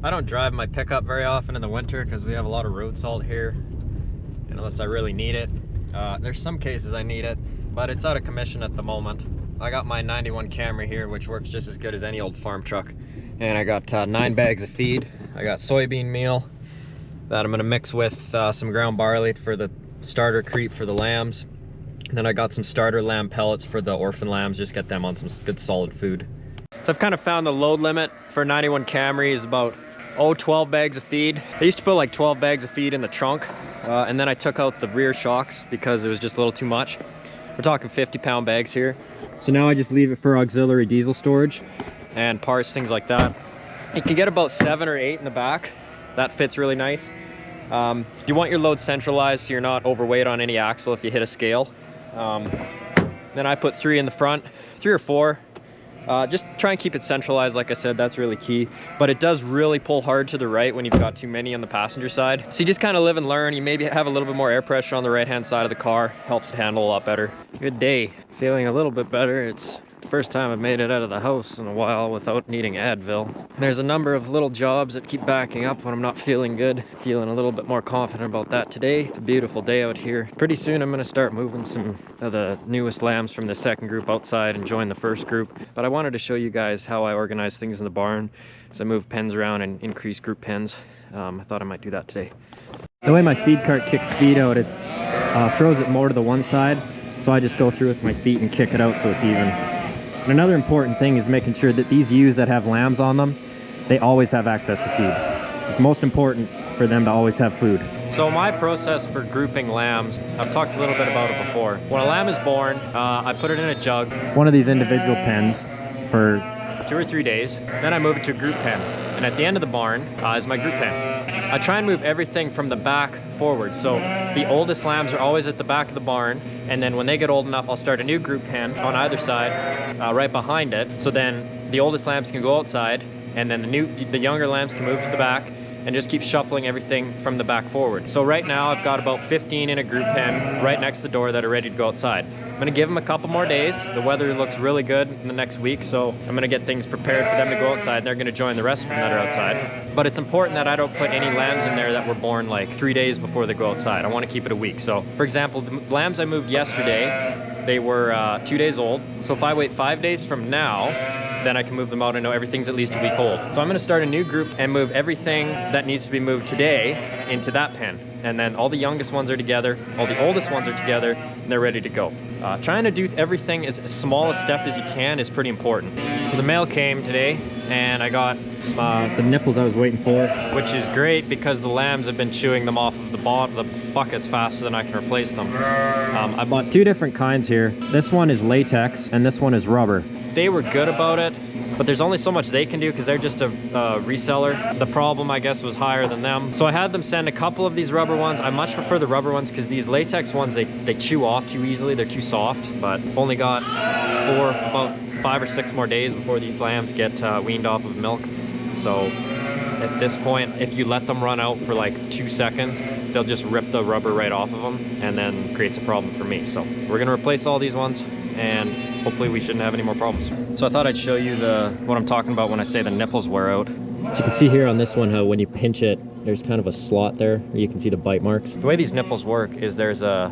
I don't drive my pickup very often in the winter because we have a lot of road salt here, and unless I really need it. There's some cases I need it, but it's out of commission at the moment. I got my 91 Camry here, which works just as good as any old farm truck, and I got 9 bags of feed. I got soybean meal that I'm gonna mix with some ground barley for the starter creep for the lambs. And then I got some starter lamb pellets for the orphan lambs, just get them on some good solid food. So I've kind of found the load limit for 91 Camry is about 12 bags of feed. I used to put like 12 bags of feed in the trunk, and then I took out the rear shocks because it was just a little too much. We're talking 50-pound bags here. So now I just leave it for auxiliary diesel storage and parts, things like that. You can get about 7 or 8 in the back. That fits really nice. You want your load centralized so you're not overweight on any axle if you hit a scale. Then I put 3 in the front, 3 or 4. Just try and keep it centralized, like I said, that's really key. But it does really pull hard to the right when you've got too many on the passenger side. So you just kind of live and learn. You maybe have a little bit more air pressure on the right-hand side of the car. Helps it handle a lot better. Good day. Feeling a little bit better. It's the first time I've made it out of the house in a while without needing Advil. There's a number of little jobs that keep backing up when I'm not feeling good. Feeling a little bit more confident about that today. It's a beautiful day out here. Pretty soon I'm going to start moving some of the newest lambs from the second group outside and join the first group. But I wanted to show you guys how I organize things in the barn as I move pens around and increase group pens. I thought I might do that today. The way my feed cart kicks feed out, it throws it more to the one side. So I just go through with my feet and kick it out so it's even. And another important thing is making sure that these ewes that have lambs on them, they always have access to feed. It's most important for them to always have food. So my process for grouping lambs, I've talked a little bit about it before. When a lamb is born, I put it in a jug. One of these individual pens for 2 or 3 days. Then I move it to a group pen. And at the end of the barn is my group pen. I try and move everything from the back forward. So the oldest lambs are always at the back of the barn. And then when they get old enough, I'll start a new group pen on either side, right behind it. So then the oldest lambs can go outside, and then the younger lambs can move to the back, and just keep shuffling everything from the back forward. So right now I've got about 15 in a group pen right next to the door that are ready to go outside. I'm gonna give them a couple more days. The weather looks really good in the next week, so I'm gonna get things prepared for them to go outside. They're gonna join the rest of them that are outside. But it's important that I don't put any lambs in there that were born like 3 days before they go outside. I wanna keep it a week. So for example, the lambs I moved yesterday, they were 2 days old. So if I wait 5 days from now, then I can move them out and know everything's at least a week old. So I'm gonna start a new group and move everything that needs to be moved today into that pen. And then all the youngest ones are together, all the oldest ones are together, and they're ready to go. Trying to do everything as small a step as you can is pretty important. So the mail came today, and I got the nipples I was waiting for, which is great because the lambs have been chewing them off of the buckets faster than I can replace them. I bought 2 different kinds here. This one is latex, and this one is rubber. They were good about it, but there's only so much they can do because they're just a reseller. The problem, I guess, was higher than them. So I had them send a couple of these rubber ones. I much prefer the rubber ones because these latex ones, they chew off too easily. They're too soft, but only got about 5 or 6 more days before these lambs get weaned off of milk. So at this point, if you let them run out for like 2 seconds, they'll just rip the rubber right off of them, and then creates a problem for me. So we're gonna replace all these ones, and hopefully we shouldn't have any more problems. So I thought I'd show you what I'm talking about when I say the nipples wear out. So you can see here on this one how when you pinch it, there's kind of a slot there where you can see the bite marks. The way these nipples work is there's a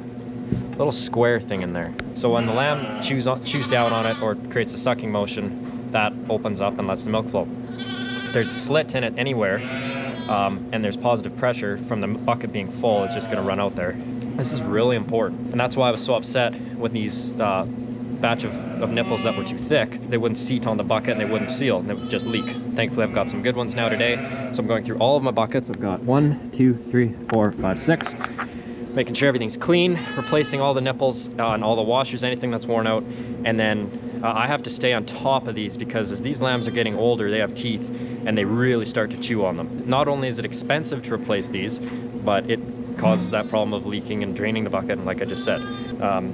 little square thing in there. So when the lamb chews down on it or creates a sucking motion, that opens up and lets the milk flow. There's a slit in it anywhere, and there's positive pressure from the bucket being full. It's just gonna run out there. This is really important, and that's why I was so upset with these batch of nipples that were too thick. They wouldn't seat on the bucket and they wouldn't seal, and they would just leak. Thankfully I've got some good ones now today, so I'm going through all of my buckets. I've got 1, 2, 3, 4, 5, 6, making sure everything's clean, replacing all the nipples and all the washers, anything that's worn out. And then I have to stay on top of these because as these lambs are getting older, they have teeth and they really start to chew on them. Not only is it expensive to replace these, but it causes that problem of leaking and draining the bucket, like I just said.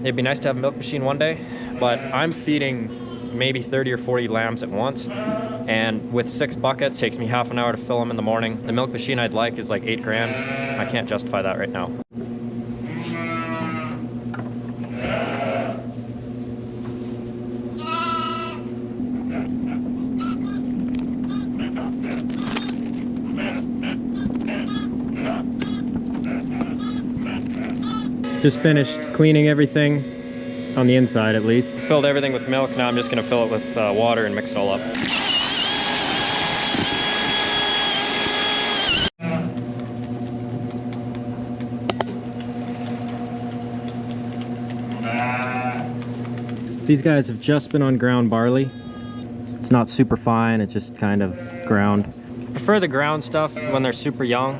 It'd be nice to have a milk machine one day, but I'm feeding maybe 30 or 40 lambs at once, and with 6 buckets, takes me half an hour to fill them in the morning. The milk machine I'd like is like 8 grand. I can't justify that right now. Just finished cleaning everything, on the inside at least. Filled everything with milk, now I'm just gonna fill it with water and mix it all up. These guys have just been on ground barley. It's not super fine, it's just kind of ground. I prefer the ground stuff when they're super young.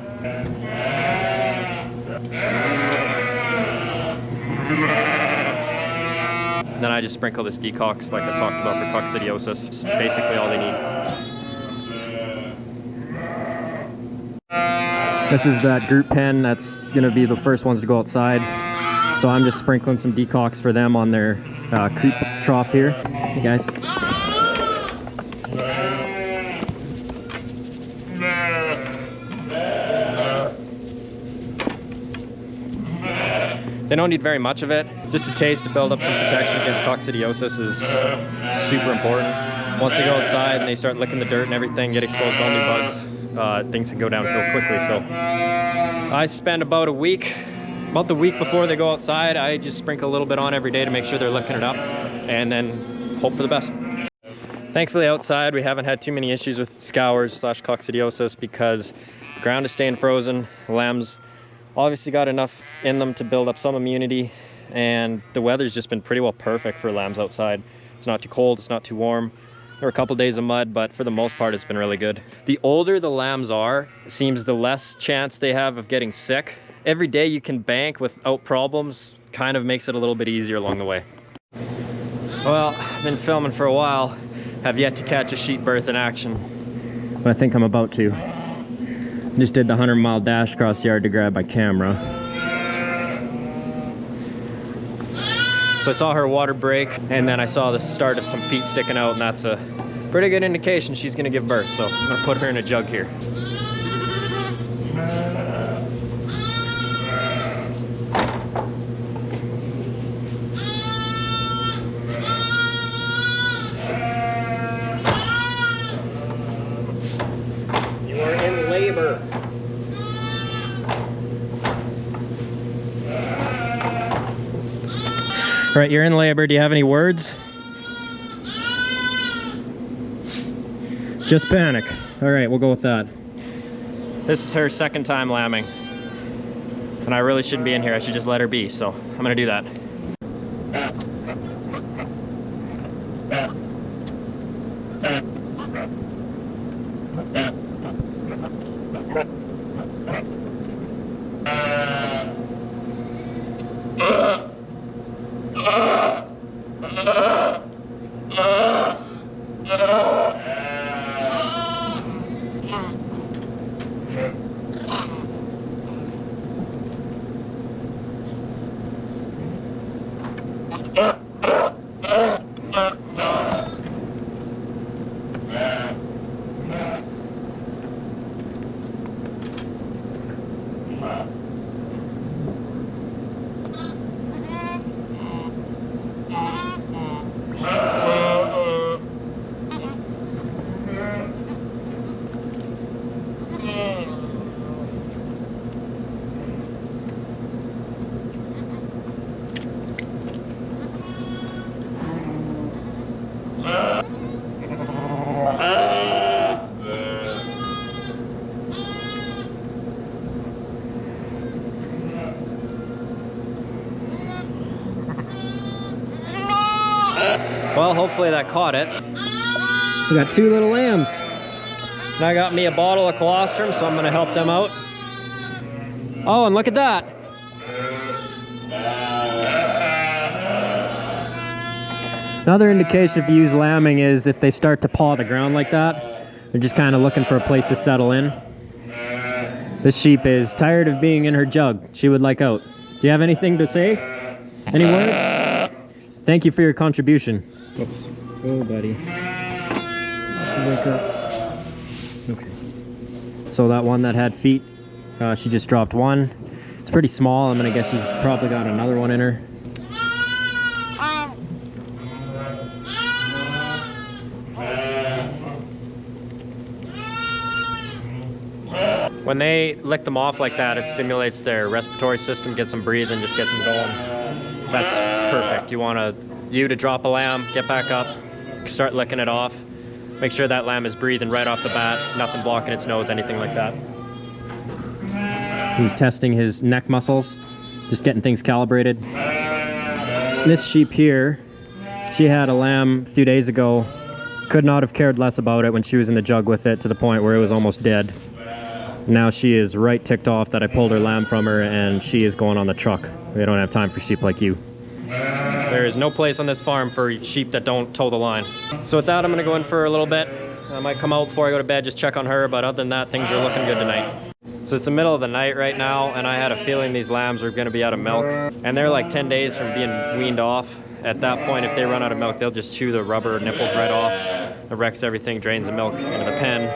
Then I just sprinkle this decox like I talked about for coccidiosis. It's basically all they need. This is that group pen that's gonna be the first ones to go outside. So I'm just sprinkling some decox for them on their coop trough here. Hey guys. They don't need very much of it. Just a taste to build up some protection against coccidiosis is super important. Once they go outside and they start licking the dirt and everything, get exposed to all new bugs, things can go downhill quickly. So I spend about the week before they go outside, I just sprinkle a little bit on every day to make sure they're licking it up and then hope for the best. Thankfully outside we haven't had too many issues with scours / coccidiosis because the ground is staying frozen. Lambs obviously got enough in them to build up some immunity, and the weather's just been pretty well perfect for lambs outside. It's not too cold, it's not too warm. There were a couple days of mud, but for the most part it's been really good. The older the lambs are, it seems the less chance they have of getting sick. Every day you can bank without problems kind of makes it a little bit easier along the way. Well, I've been filming for a while, have yet to catch a sheep birth in action, but I think I'm about to. Just did the 100-mile dash across the yard to grab my camera. So I saw her water break, and then I saw the start of some feet sticking out, and that's a pretty good indication she's gonna give birth. So I'm gonna put her in a jug here. You are in labor. All right, you're in labor. Do you have any words? Just panic. All right, we'll go with that. This is her second time lambing. And I really shouldn't be in here. I should just let her be. So I'm gonna do that. Well, hopefully that caught it. We got two little lambs. And I got me a bottle of colostrum, so I'm gonna help them out. Oh, and look at that. Another indication if you use lambing is if they start to paw the ground like that, they're just kind of looking for a place to settle in. This sheep is tired of being in her jug. She would like out. Do you have anything to say? Any words? Thank you for your contribution. Whoops. Oh, buddy. She wake up. Okay. So that one that had feet, she just dropped one. It's pretty small. I'm gonna guess she's probably got another one in her. When they lick them off like that, it stimulates their respiratory system, gets them breathing, just gets them going. That's perfect. You want you to drop a lamb, get back up, start licking it off. Make sure that lamb is breathing right off the bat, nothing blocking its nose, anything like that. He's testing his neck muscles, just getting things calibrated. This sheep here, she had a lamb a few days ago. Could not have cared less about it when she was in the jug with it, to the point where it was almost dead. Now she is right ticked off that I pulled her lamb from her, and she is going on the truck. We don't have time for sheep like you. There is no place on this farm for sheep that don't toe the line. So with that, I'm gonna go in for a little bit. I might come out before I go to bed, just check on her, but other than that, things are looking good tonight. So it's the middle of the night right now, and I had a feeling these lambs were gonna be out of milk. And they're like 10 days from being weaned off. At that point, if they run out of milk, they'll just chew the rubber nipples right off. It wrecks everything, drains the milk into the pen,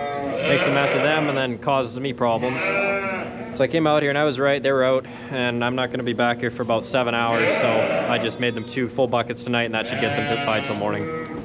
makes a mess of them, and then causes me problems. So I came out here and I was right, they were out, and I'm not gonna be back here for about 7 hours, so I just made them 2 full buckets tonight, and that should get them by till morning.